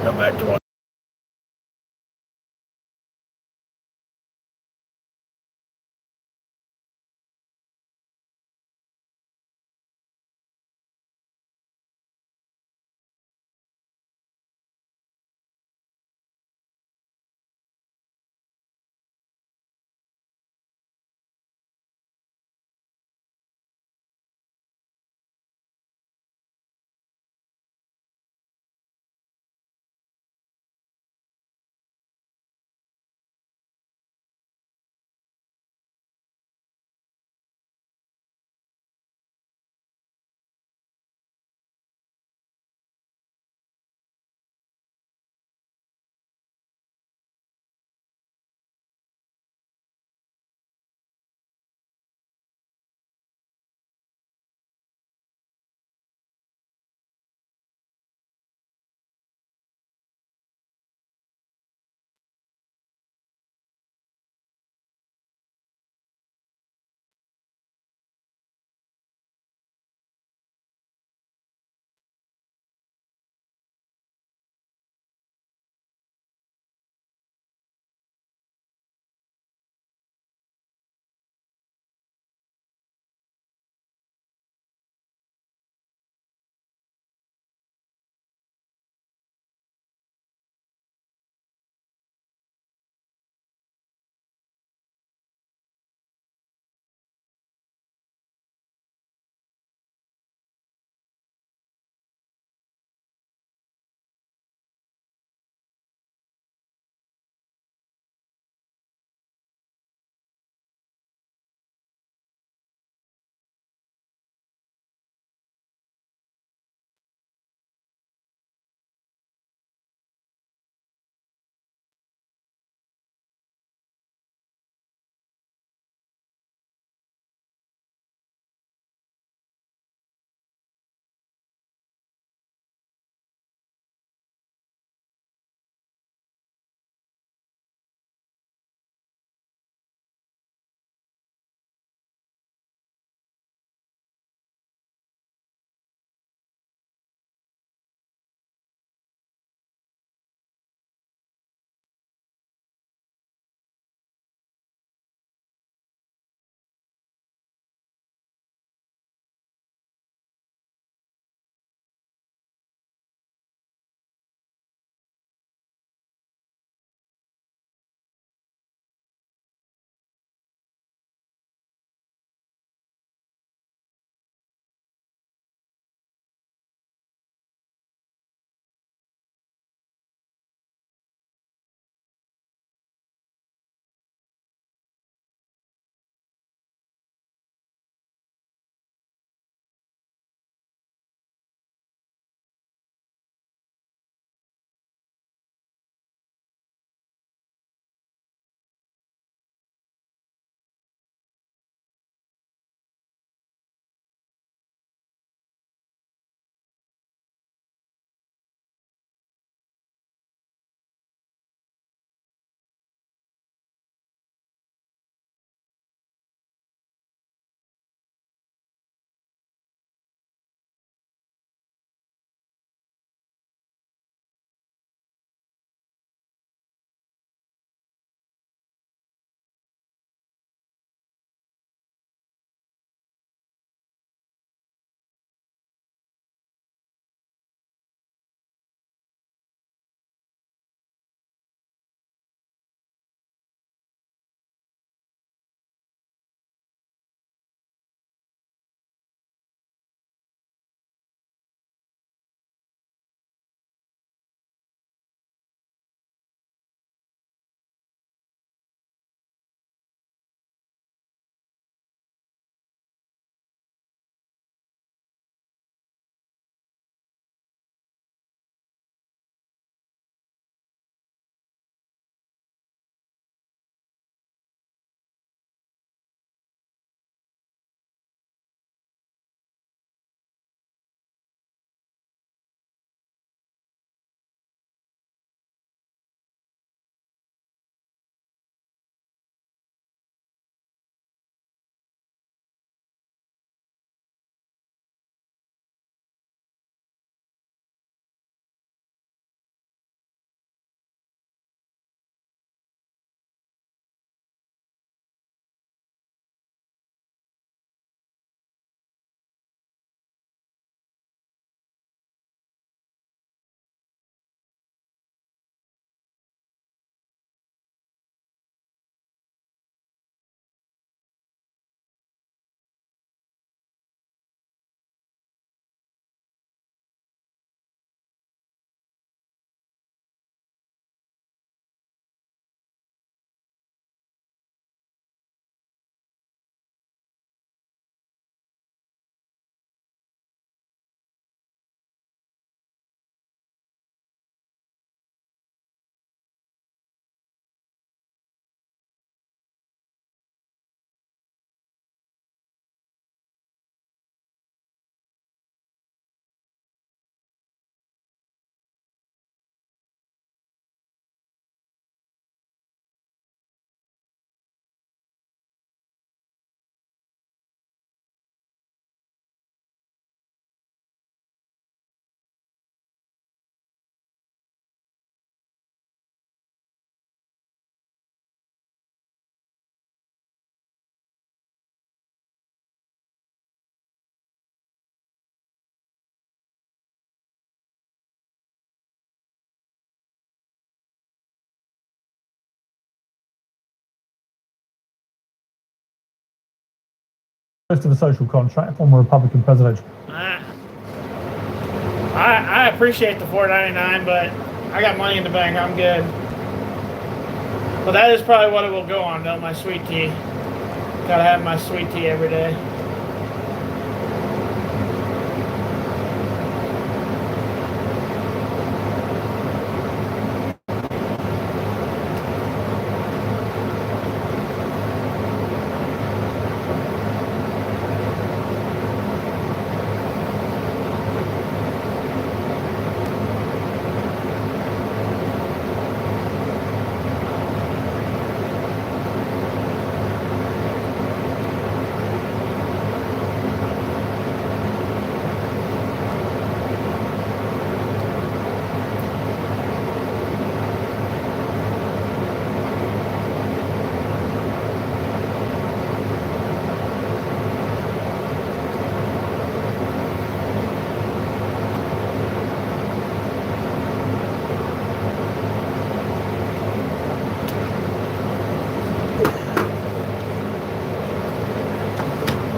Go back to what of a social contract, former Republican presidential. I appreciate the $4.99, but I got money in the bank. I'm good. But that is probably what it will go on, though. My sweet tea. Gotta have my sweet tea every day.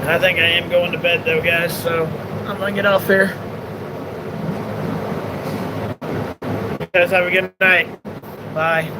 I think I am going to bed though, guys, so I'm gonna get off here. You guys have a good night. Bye.